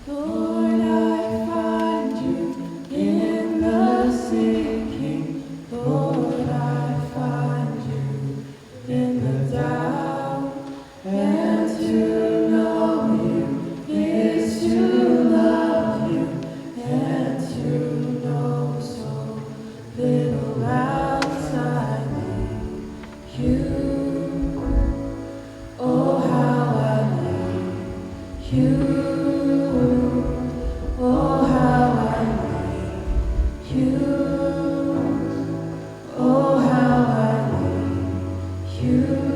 Lord, I find you in the sinking. Lord, I find you in the doubt. And to know you is to love you, and to know so little outside me. You, oh how I need you. Oh how I need you. Oh how I need you.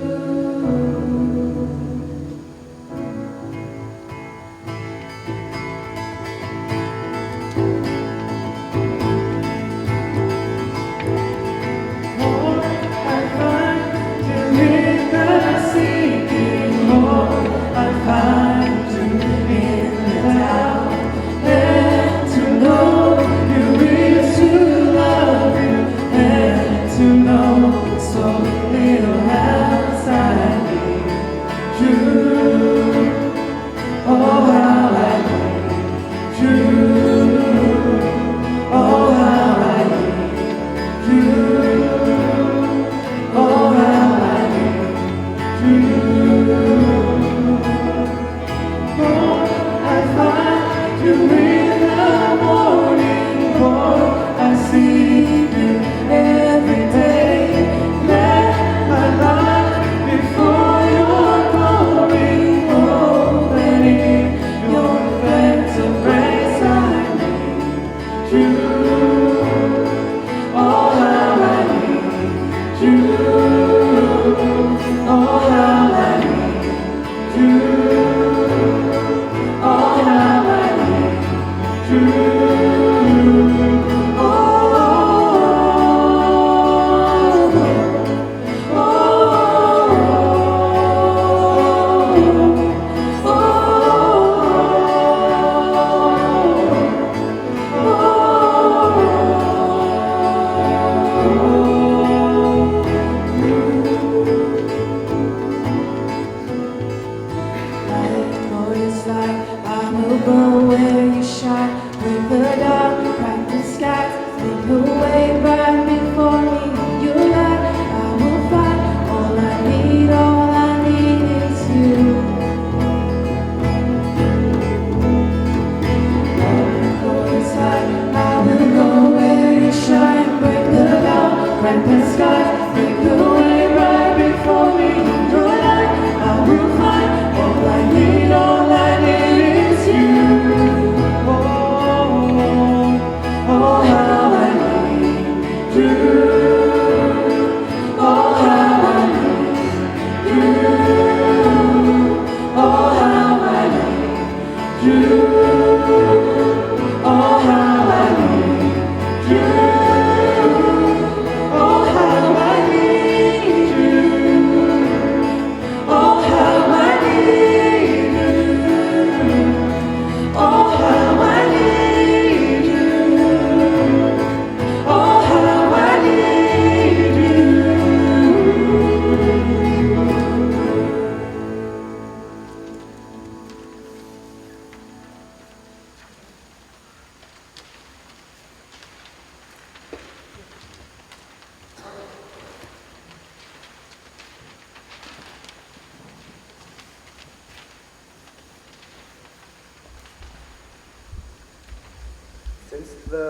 Since the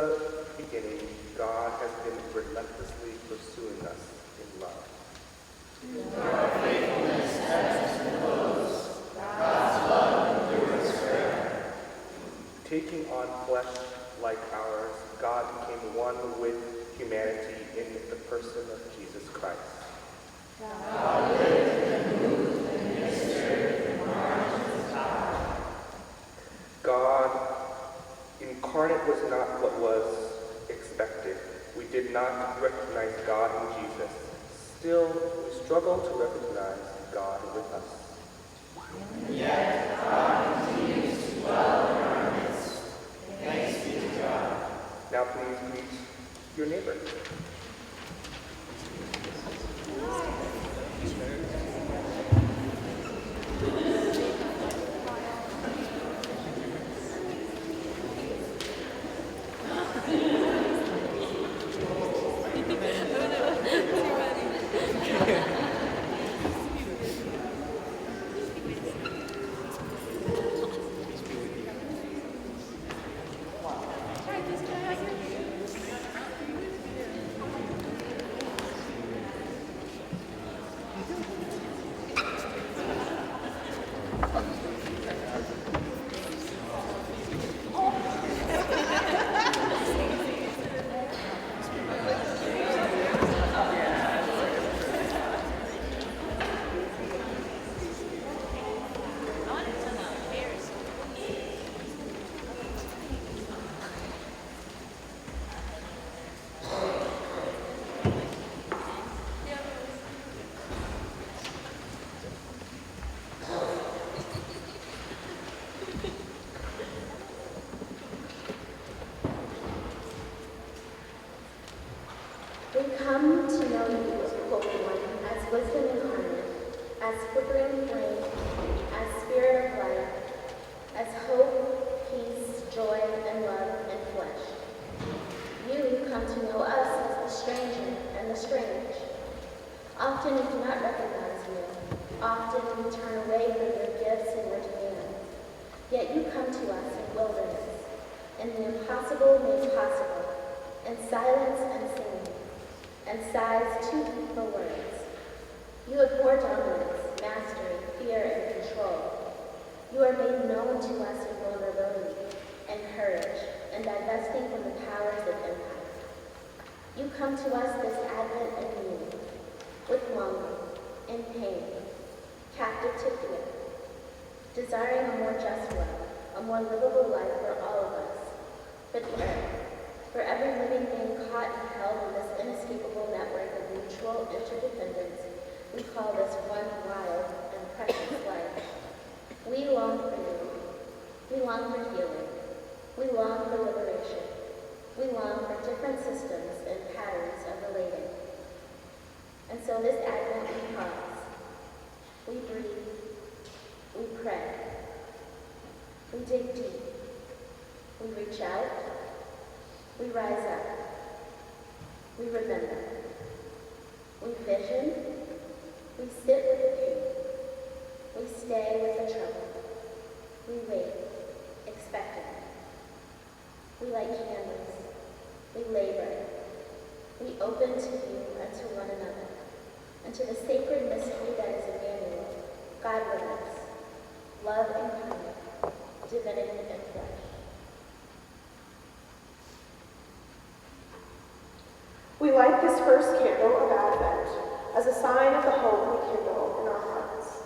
beginning, God has been relentlessly pursuing us in love. Your faithfulness ebbs and flows. God's love endures forever. Taking on flesh like ours, God became one with humanity in the person of Jesus Christ. God lived and moved and ministered in Marsh and power. God incarnate was not what was expected. We did not recognize God in Jesus. Still, we struggle to recognize God with us. And yet, God continues to dwell in our midst. Thanks be to God. Now please greet your neighbor. come to know you, Holy One, as wisdom incarnate, as flickering flame, as spirit of life, as hope, peace, joy, and love and flesh. You come to know us as the stranger and the strange. Often we do not recognize you. Often we turn away from your gifts and your demands. Yet you come to us in wilderness, in the impossible made possible, in silence and singing, and sighs too deep for words. You abhor dominance, mastery, fear, and control. You are made known to us in vulnerability and courage, and divesting from the powers of empire. You come to us this Advent and need, with longing, in pain, captive to fear, desiring a more just world, a more livable life for all of us, but for every living thing caught and held in this inescapable network of mutual interdependence we call this one wild and precious life. We long for you. We long for healing. We long for liberation. We long for different systems and patterns of relating. And so this Advent we pause. We breathe. We pray. We dig deep. We reach out. We rise up. We remember. We vision. We sit with the pain. We stay with the trouble. We wait, expectantly. We light candles. We labor. We open to you and to one another, and to the sacred mystery that is Emmanuel, God with us, love incarnate, divinity in flesh. We light this first candle of Advent as a sign of the hope we kindle in our hearts.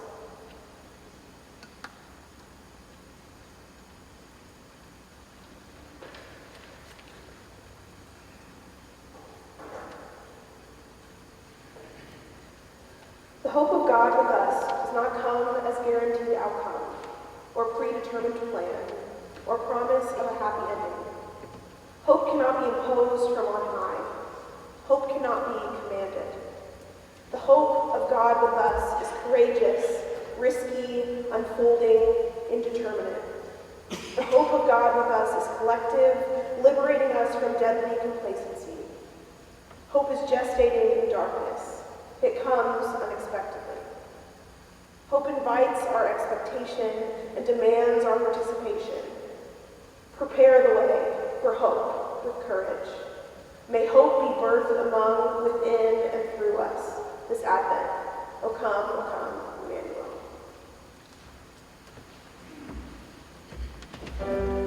The hope of God with us does not come as guaranteed outcome, or predetermined plan, or promise of a happy ending. Hope cannot be imposed from on high. Hope cannot be commanded. The hope of God with us is courageous, risky, unfolding, indeterminate. The hope of God with us is collective, liberating us from deadly complacency. Hope is gestating in darkness. It comes unexpectedly. Hope invites our expectation and demands our participation. Prepare the way for hope with courage. May hope be birthed among, within, and through us this Advent. O come, Emmanuel. Amen.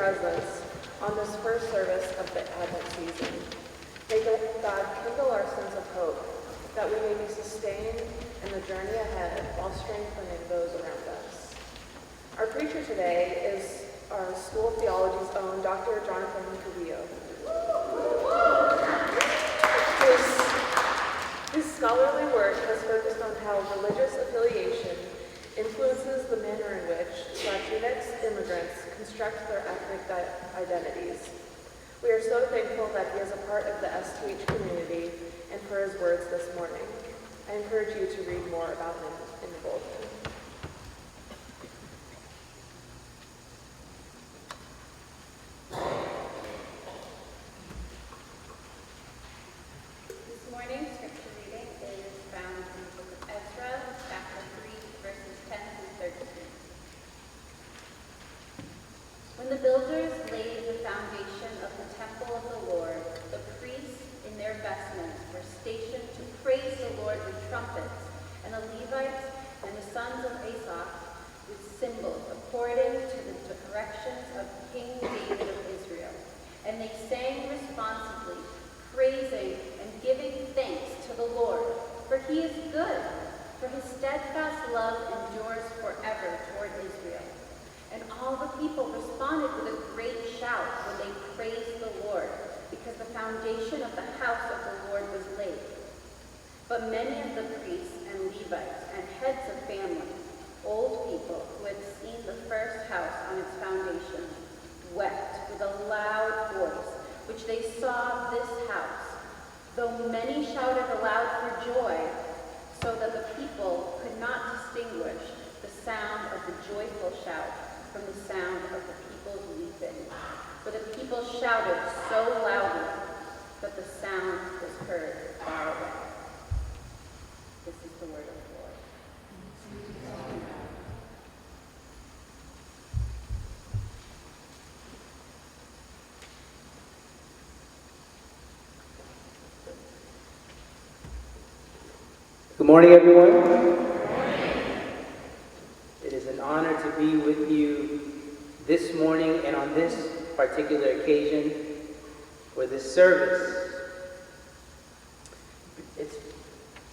presence on this first service of the Advent season. May God kindle our sense of hope, that we may be sustained in the journey ahead while strengthening those around us. Our preacher today is our School of Theology's own Dr. Jonathan Cavillo. His scholarly work has focused on how religious affiliation influences the manner in which Latinx immigrants construct their ethnic identities. We are so thankful that he is a part of the STH community and for his words this morning. I encourage you to read more about him in the bulletin. This morning's scripture reading is found in the book of Ezra, chapter 3, verses 10 through 13. When the builders laid the foundation of the temple of the Lord, the priests in their vestments were stationed to praise the Lord with trumpets, and the Levites and the sons of Asaph with cymbals, according to the directions of King David of Israel. And they sang responsively, praising and giving thanks to the Lord, for he is good, for his steadfast love endures forever toward Israel. And all the people responded with a great shout when they praised the Lord, because the foundation of the house of the Lord was laid. But many of the priests and Levites and heads of families, old people who had seen the first house on its foundation, wept with a loud voice, which they saw this house, though many shouted aloud for joy, so that the people could not distinguish the sound of the joyful shout from the sound of the people's weeping. For the people shouted so loudly that the sound was heard far away. This is the word of the Lord. Good morning, everyone. Good morning. It is an honor to be with you this morning and on this particular occasion for this service. It's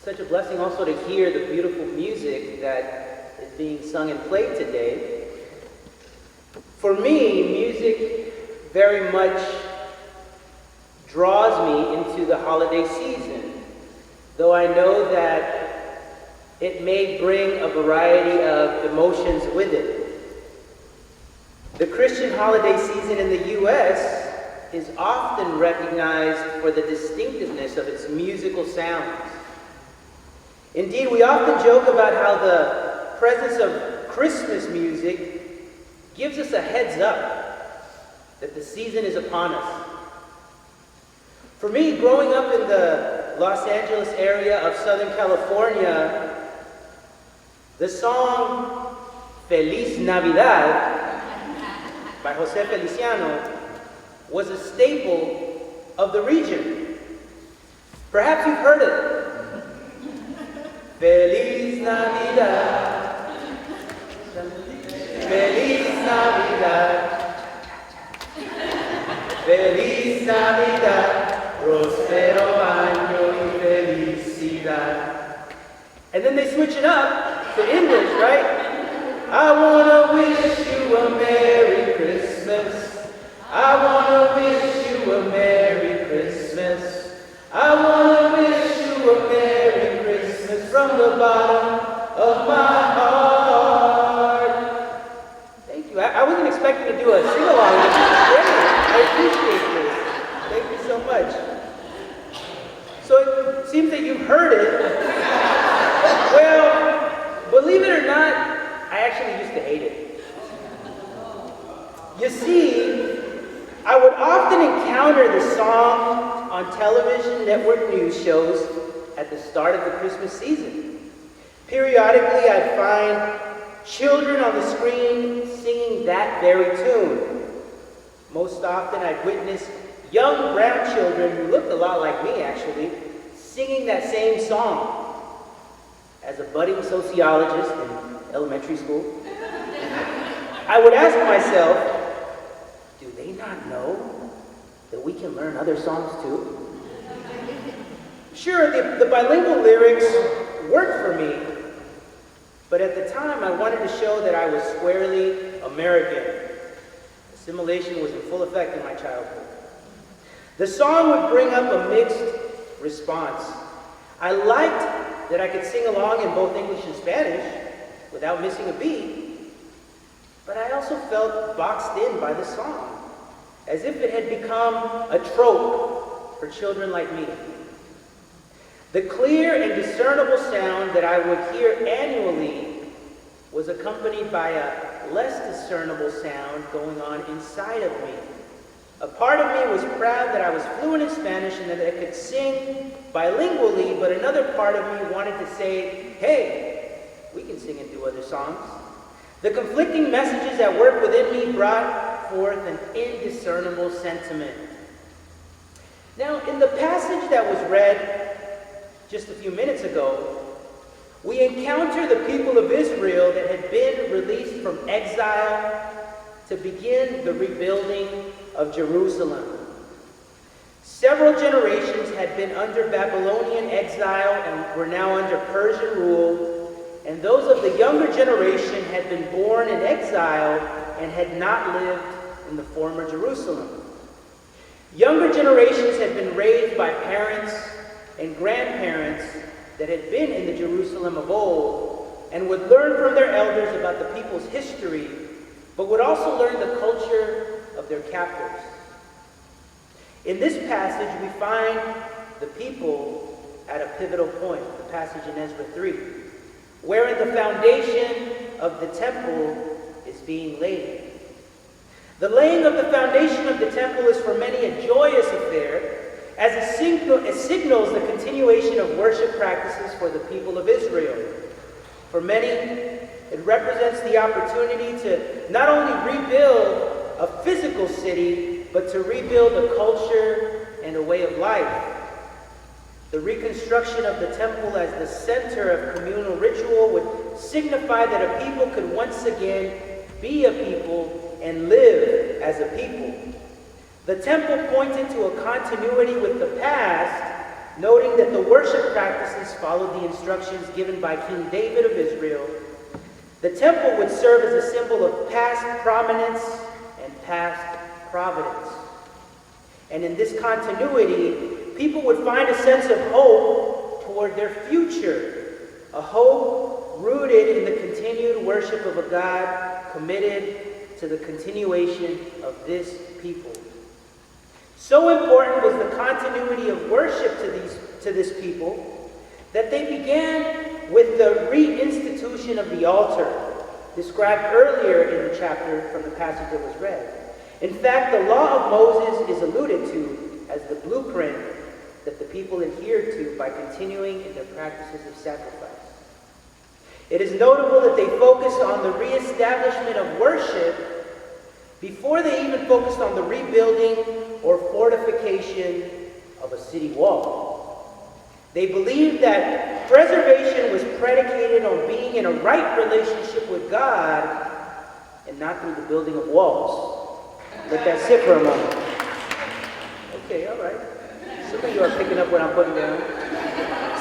such a blessing also to hear the beautiful music that is being sung and played today. For me, music very much draws me into the holiday season, though I know that it may bring a variety of emotions with it. The Christian holiday season in the U.S. is often recognized for the distinctiveness of its musical sounds. Indeed, we often joke about how the presence of Christmas music gives us a heads up that the season is upon us. For me, growing up in the Los Angeles area of Southern California, the song Feliz Navidad by Jose Feliciano was a staple of the region. Perhaps you've heard it. Feliz Navidad, Feliz Navidad, Feliz Navidad, Prospero año y felicidad. And then they switch it up to English, right? I wanna wish you a Merry Christmas. I wanna wish you a Merry Christmas. I wanna wish you a Merry Christmas from the bottom of my heart. Thank you. I wasn't expecting to do a sing-along. This is great. I appreciate this. Thank you so much. So it seems that you've heard it. Well, believe it or not, I actually used to hate it. You see, I would often encounter the song on television network news shows at the start of the Christmas season. Periodically, I'd find children on the screen singing that very tune. Most often, I'd witness young brown children who looked a lot like me, actually, singing that same song. As a budding sociologist in elementary school, I would ask myself, do they not know that we can learn other songs too? Sure, the bilingual lyrics worked for me, but at the time I wanted to show that I was squarely American. Assimilation was in full effect in my childhood. The song would bring up a mixed response. I liked that I could sing along in both English and Spanish without missing a beat, but I also felt boxed in by the song, as if it had become a trope for children like me. The clear and discernible sound that I would hear annually was accompanied by a less discernible sound going on inside of me. A part of me was proud that I was fluent in Spanish and that I could sing bilingually, but another part of me wanted to say, hey, we can sing and do other songs. The conflicting messages at work within me brought forth an indiscernible sentiment. Now, in the passage that was read just a few minutes ago, we encounter the people of Israel that had been released from exile to begin the rebuilding of Jerusalem. Several generations had been under Babylonian exile and were now under Persian rule, and those of the younger generation had been born in exile and had not lived in the former Jerusalem. Younger generations had been raised by parents and grandparents that had been in the Jerusalem of old and would learn from their elders about the people's history, but would also learn the culture of their captors. In this passage, we find the people at a pivotal point, the passage in Ezra 3, wherein the foundation of the temple is being laid. The laying of the foundation of the temple is for many a joyous affair, as it signals the continuation of worship practices for the people of Israel. For many, it represents the opportunity to not only rebuild a physical city, but to rebuild a culture and a way of life. The reconstruction of the temple as the center of communal ritual would signify that a people could once again be a people and live as a people. The temple pointed to a continuity with the past, noting that the worship practices followed the instructions given by King David of Israel. The temple would serve as a symbol of past prominence and past providence. And in this continuity, people would find a sense of hope toward their future, a hope rooted in the continued worship of a God committed to the continuation of this people. So important was the continuity of worship to this people that they began with the reinstitution of the altar, described earlier in the chapter from the passage that was read. In fact, the law of Moses is alluded to as the blueprint that the people adhered to by continuing in their practices of sacrifice. It is notable that they focused on the reestablishment of worship before they even focused on the rebuilding or fortification of a city wall. They believed that preservation was predicated on being in a right relationship with God and not through the building of walls. Let that sit for a moment. Okay, all right. Some of you are picking up what I'm putting down.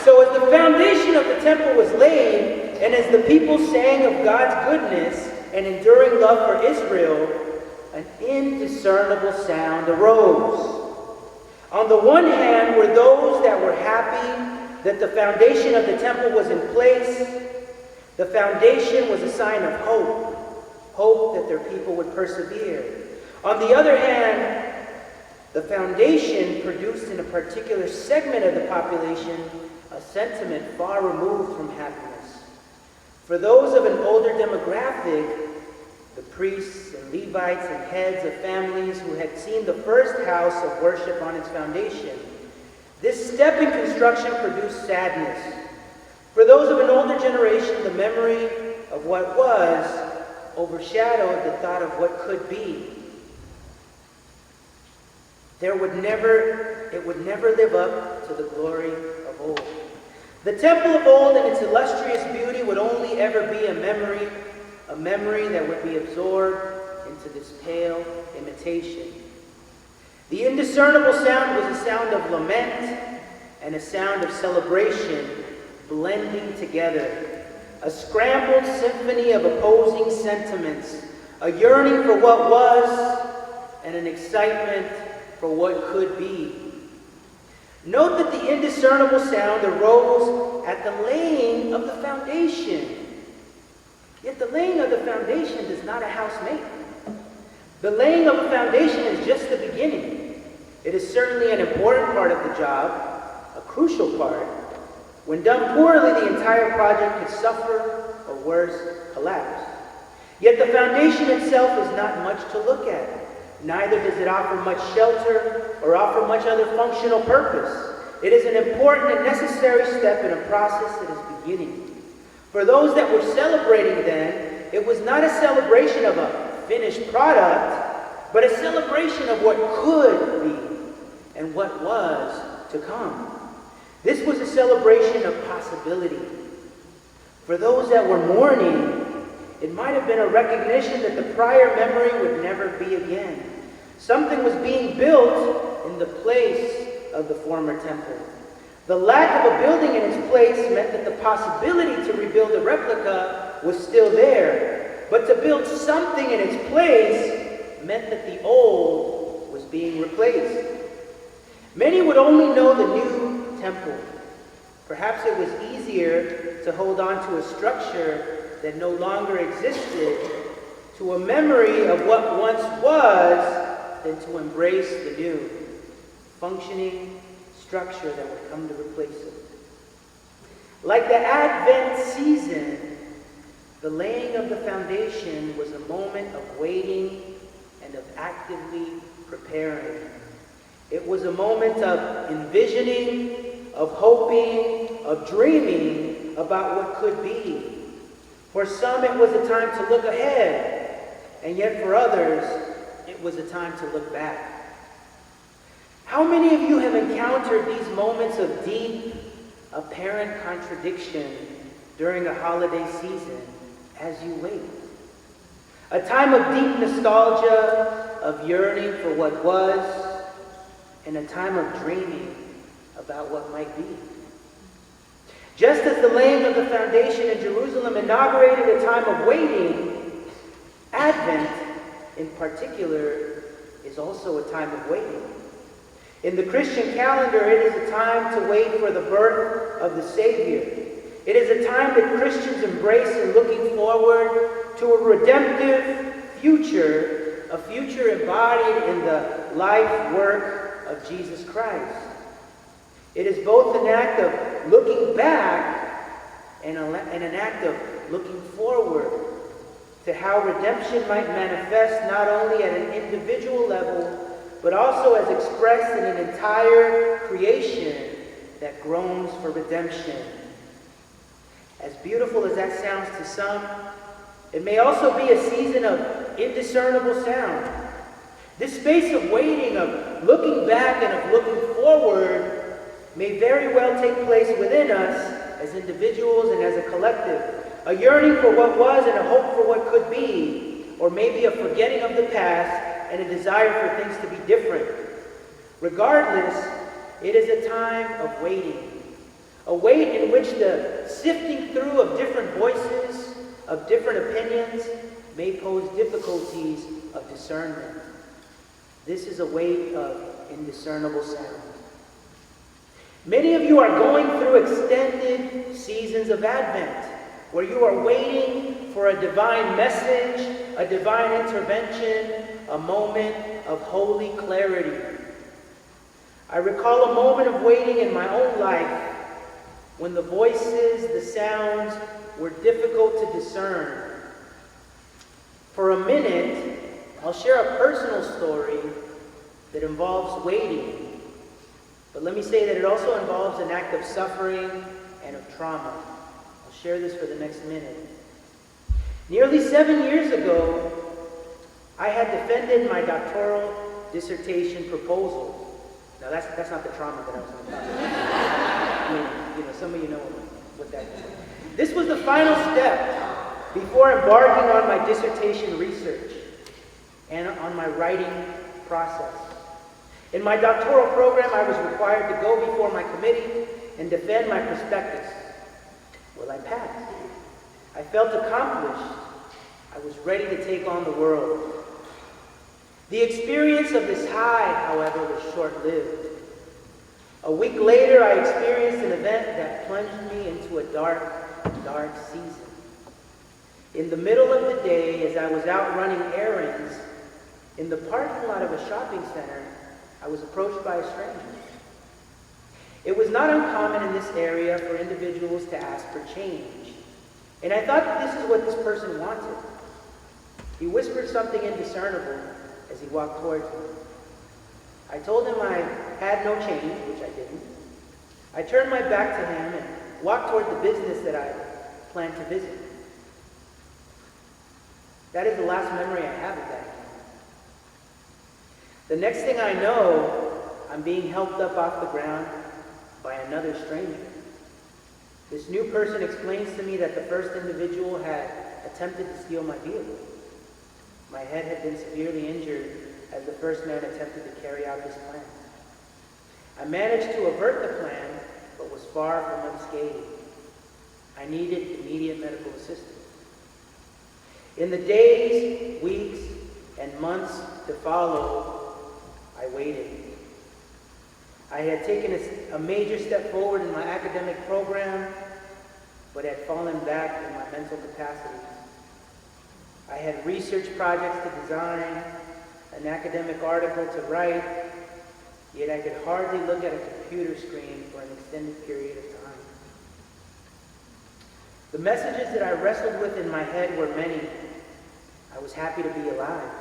So as the foundation of the temple was laid, and as the people sang of God's goodness and enduring love for Israel, an indiscernible sound arose. On the one hand were those that were happy that the foundation of the temple was in place. The foundation was a sign of hope that their people would persevere. On the other hand, the foundation produced in a particular segment of the population a sentiment far removed from happiness. For those of an older demographic, the priests and Levites and heads of families who had seen the first house of worship on its foundation, this step in construction produced sadness. For those of an older generation, the memory of what was overshadowed the thought of what could be. It would never live up to the glory of old. The temple of old and its illustrious beauty would only ever be a memory that would be absorbed into this pale imitation. The indiscernible sound was a sound of lament and a sound of celebration blending together. A scrambled symphony of opposing sentiments, a yearning for what was and an excitement for what could be. Note that the indiscernible sound arose at the laying of the foundation. Yet the laying of the foundation does not a house make. The laying of a foundation is just the beginning. It is certainly an important part of the job, a crucial part. When done poorly, the entire project could suffer, or worse, collapse. Yet the foundation itself is not much to look at. Neither does it offer much shelter or offer much other functional purpose. It is an important and necessary step in a process that is beginning. For those that were celebrating then, it was not a celebration of a finished product, but a celebration of what could be and what was to come. This was a celebration of possibility. For those that were mourning, it might have been a recognition that the prior memory would never be again. Something was being built in the place of the former temple. The lack of a building in its place meant that the possibility to rebuild a replica was still there. But to build something in its place meant that the old was being replaced. Many would only know the new temple. Perhaps it was easier to hold on to a structure that no longer existed, to a memory of what once was, than to embrace the new, functioning structure that would come to replace it. Like the Advent season, the laying of the foundation was a moment of waiting and of actively preparing. It was a moment of envisioning, of hoping, of dreaming about what could be. For some, it was a time to look ahead, and yet for others, it was a time to look back. How many of you have encountered these moments of deep, apparent contradiction during a holiday season as you wait? A time of deep nostalgia, of yearning for what was, and a time of dreaming about what might be. Just as the laying of the foundation in Jerusalem inaugurated a time of waiting, Advent, in particular, is also a time of waiting. In the Christian calendar, it is a time to wait for the birth of the Savior. It is a time that Christians embrace in looking forward to a redemptive future, a future embodied in the life work of Jesus Christ. It is both an act of looking back and an act of looking forward to how redemption might manifest not only at an individual level, but also as expressed in an entire creation that groans for redemption. As beautiful as that sounds to some, it may also be a season of indiscernible sound. This space of waiting, of looking back and of looking forward may very well take place within us as individuals and as a collective. A yearning for what was and a hope for what could be, or maybe a forgetting of the past and a desire for things to be different. Regardless, it is a time of waiting. A wait in which the sifting through of different voices, of different opinions, may pose difficulties of discernment. This is a wait of indiscernible sound. Many of you are going through extended seasons of Advent, where you are waiting for a divine message, a divine intervention, a moment of holy clarity. I recall a moment of waiting in my own life when the voices, the sounds were difficult to discern. For a minute, I'll share a personal story that involves waiting. But let me say that it also involves an act of suffering and of trauma. I'll share this for the next minute. Nearly 7 years ago, I had defended my doctoral dissertation proposal. Now that's not the trauma that I was going to talk about. I mean, some of you know what that is. This was the final step before embarking on my dissertation research. and on my writing process. In my doctoral program, I was required to go before my committee and defend my prospectus. Well, I passed. I felt accomplished. I was ready to take on the world. The experience of this high, however, was short-lived. A week later, I experienced an event that plunged me into a dark, dark season. In the middle of the day, as I was out running errands, in the parking lot of a shopping center, I was approached by a stranger. It was not uncommon in this area for individuals to ask for change, and I thought that this is what this person wanted. He whispered something indiscernible as he walked towards me. I told him I had no change, which I didn't. I turned my back to him and walked toward the business that I planned to visit. That is the last memory I have of that encounter. The next thing I know, I'm being helped up off the ground by another stranger. This new person explains to me that the first individual had attempted to steal my vehicle. My head had been severely injured as the first man attempted to carry out his plan. I managed to avert the plan, but was far from unscathed. I needed immediate medical assistance. In the days, weeks, and months to follow, I waited. I had taken a major step forward in my academic program, but had fallen back in my mental capacities. I had research projects to design, an academic article to write, yet I could hardly look at a computer screen for an extended period of time. The messages that I wrestled with in my head were many. I was happy to be alive.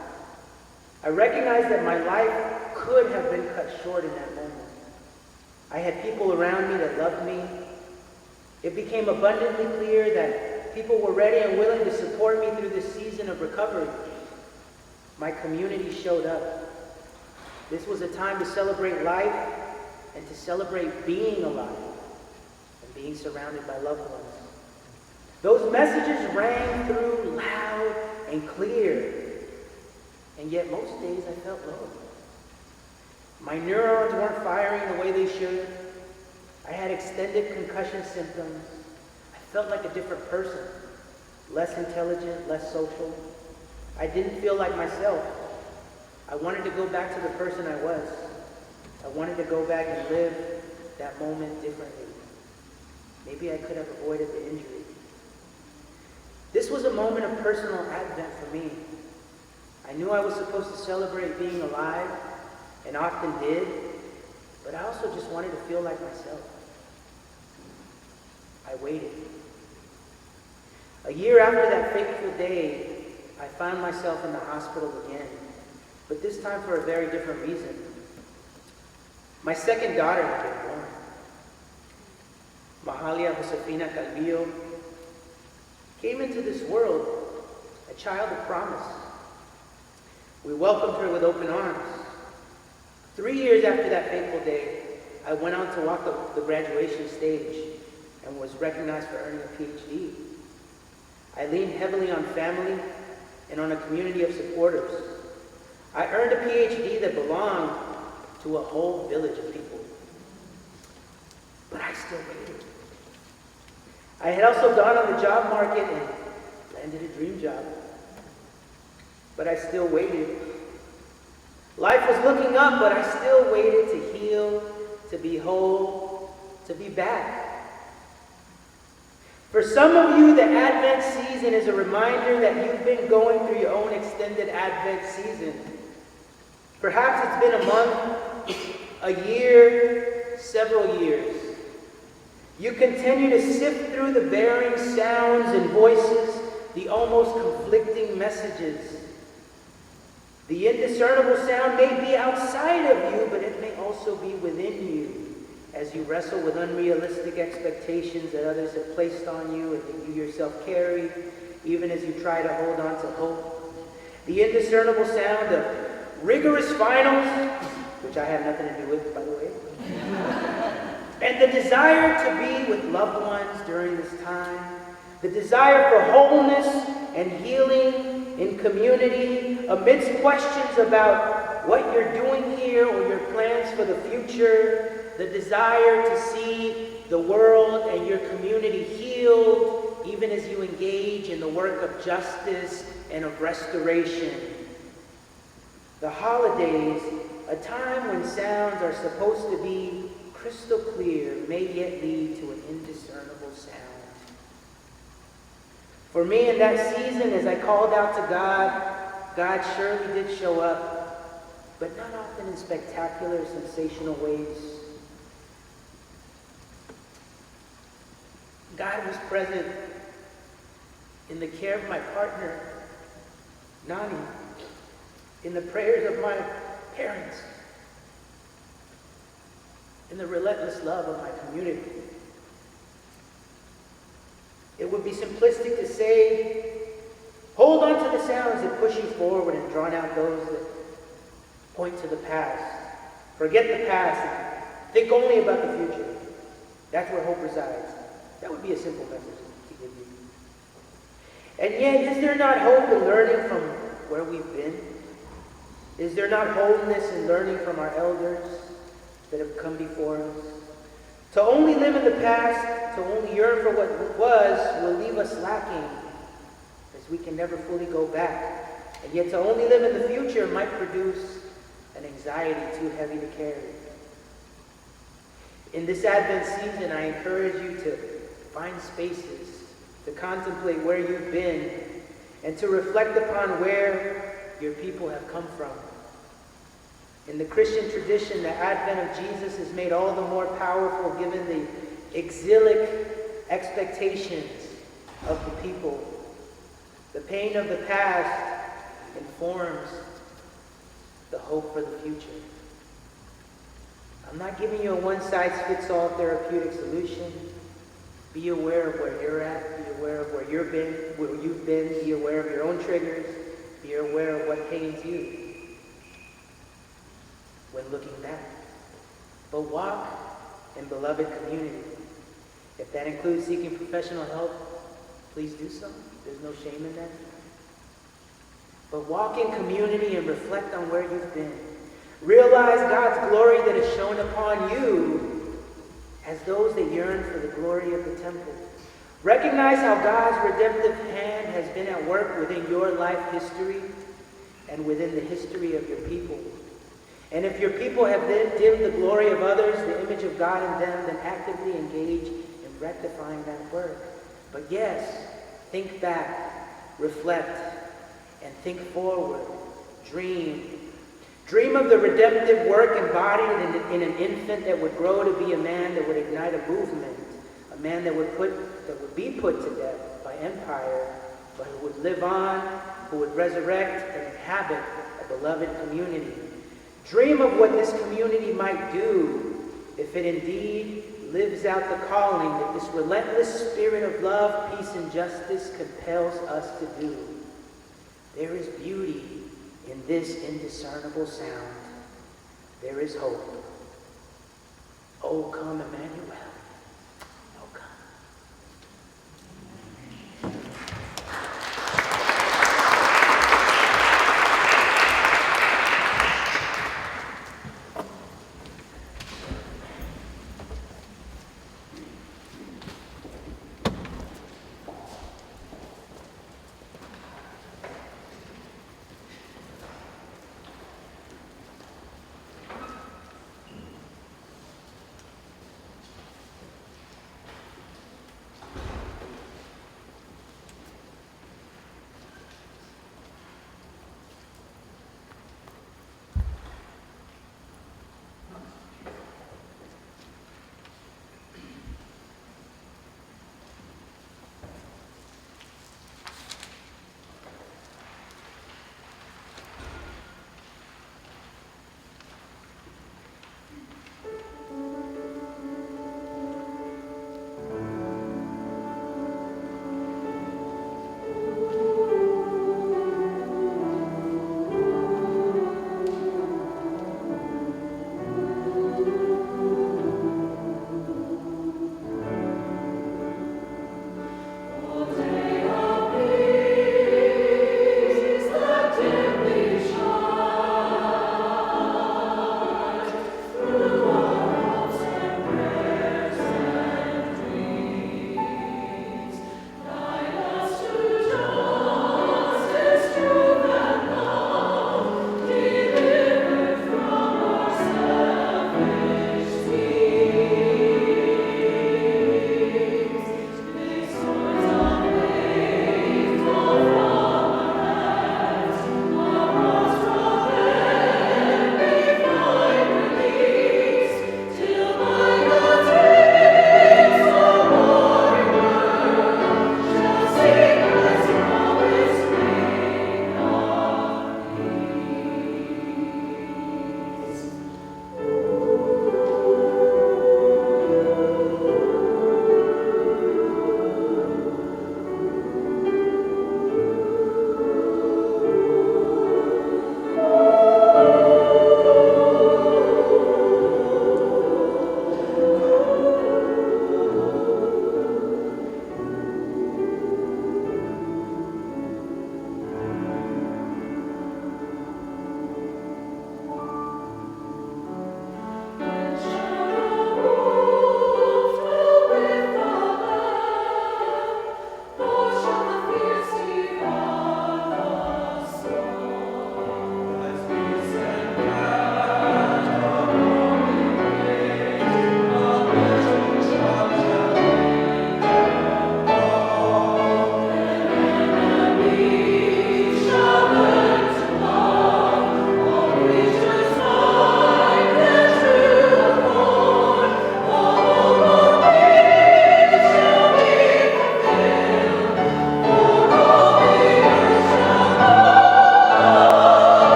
I recognized that my life could have been cut short in that moment. I had people around me that loved me. It became abundantly clear that people were ready and willing to support me through this season of recovery. My community showed up. This was a time to celebrate life and to celebrate being alive and being surrounded by loved ones. Those messages rang through loud and clear, and yet most days I felt low. My neurons weren't firing the way they should. I had extended concussion symptoms. I felt like a different person, less intelligent, less social. I didn't feel like myself. I wanted to go back to the person I was. I wanted to go back and live that moment differently. Maybe I could have avoided the injury. This was a moment of personal advent for me. I knew I was supposed to celebrate being alive, and often did, but I also just wanted to feel like myself. I waited. A year after that fateful day, I found myself in the hospital again, but this time for a very different reason. My second daughter had been born. Mahalia Josefina Calvillo came into this world a child of promise. We welcomed her with open arms. 3 years after that fateful day, I went on to walk the graduation stage and was recognized for earning a PhD. I leaned heavily on family and on a community of supporters. I earned a PhD that belonged to a whole village of people. But I still waited. I had also gone on the job market and landed a dream job. But I still waited. Life was looking up, but I still waited to heal, to be whole, to be back. For some of you, the Advent season is a reminder that you've been going through your own extended Advent season. Perhaps it's been a month, a year, several years. You continue to sift through the varying sounds and voices, the almost conflicting messages. The indiscernible sound may be outside of you, but it may also be within you as you wrestle with unrealistic expectations that others have placed on you and that you yourself carry, even as you try to hold on to hope. The indiscernible sound of rigorous finals, which I have nothing to do with, by the way, and the desire to be with loved ones during this time, the desire for wholeness and healing in community, amidst questions about what you're doing here or your plans for the future, the desire to see the world and your community healed, even as you engage in the work of justice and of restoration. The holidays, a time when sounds are supposed to be crystal clear, may yet lead to an indiscernible sound. For me in that season, as I called out to God, God surely did show up, but not often in spectacular, sensational ways. God was present in the care of my partner, Nani, in the prayers of my parents, in the relentless love of my community. It would be simplistic to say, hold on to the sounds that push you forward and drown out those that point to the past. Forget the past and think only about the future. That's where hope resides. That would be a simple message to give you. And yet, is there not hope in learning from where we've been? Is there not wholeness in learning from our elders that have come before us? To only live in the past, to only yearn for what was, will leave us lacking, as we can never fully go back. And yet to only live in the future might produce an anxiety too heavy to carry. In this Advent season, I encourage you to find spaces to contemplate where you've been and to reflect upon where your people have come from. In the Christian tradition, the advent of Jesus is made all the more powerful given the exilic expectations of the people. The pain of the past informs the hope for the future. I'm not giving you a one-size-fits-all therapeutic solution. Be aware of where you're at. Be aware of where you've been. Be aware of your own triggers. Be aware of what pains you when looking back. But walk in beloved community. If that includes seeking professional help, please do so. There's no shame in that. But walk in community and reflect on where you've been. Realize God's glory that is shown upon you as those that yearn for the glory of the temple. Recognize how God's redemptive hand has been at work within your life history and within the history of your people. And if your people have dimmed the glory of others, the image of God in them, then actively engage in rectifying that work. But yes, think back, reflect, and think forward. Dream. Dream of the redemptive work embodied in an infant that would grow to be a man that would ignite a movement, a man that would be put to death by empire, but who would live on, who would resurrect and inhabit a beloved community. Dream of what this community might do if it indeed lives out the calling that this relentless spirit of love, peace, and justice compels us to do. There is beauty in this indiscernible sound. There is hope. Oh, come, Emmanuel. Oh, come.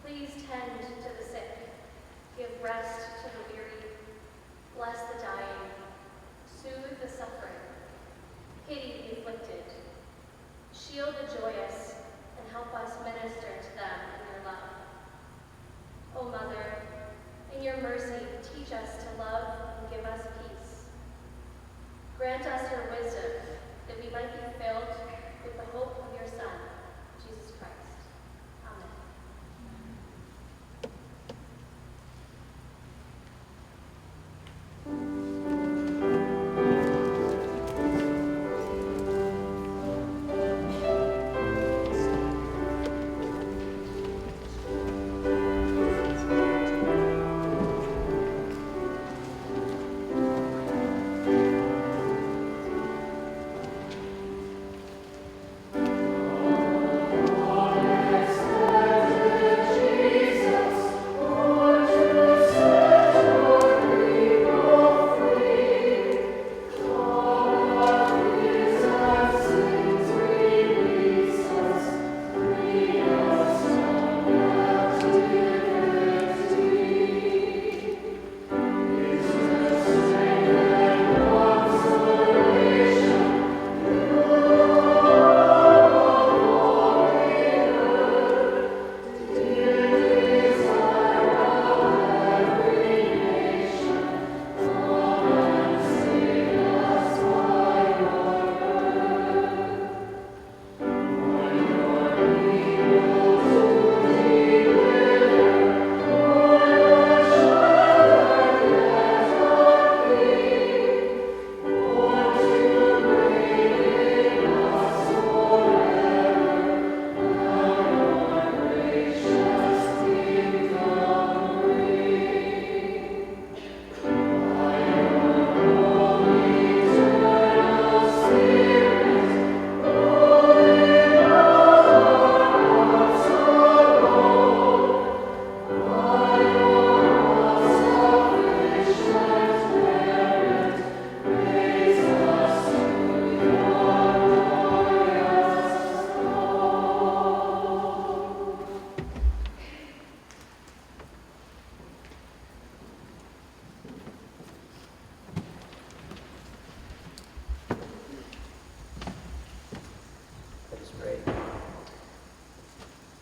Please tend to the sick, give rest to the weary, bless the dying, soothe the suffering, pity the afflicted, shield the joyous, and help us minister to them in your love. O Mother, in your mercy, teach us to love and give us peace. Grant us your wisdom, that we might be filled with the hope of your Son, Jesus Christ. Amen.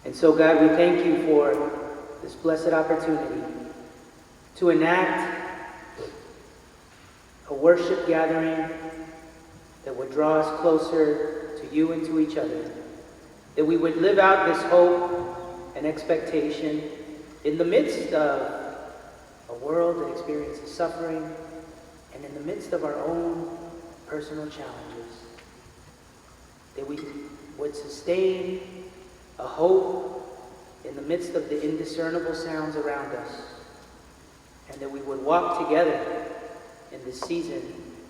And so, God, we thank you for this blessed opportunity to enact a worship gathering that would draw us closer to you and to each other, that we would live out this hope and expectation in the midst of a world that experiences suffering and in the midst of our own personal challenges, that we would sustain a hope in the midst of the indiscernible sounds around us, and that we would walk together in this season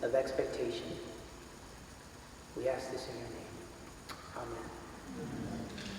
of expectation. We ask this in your name. Amen.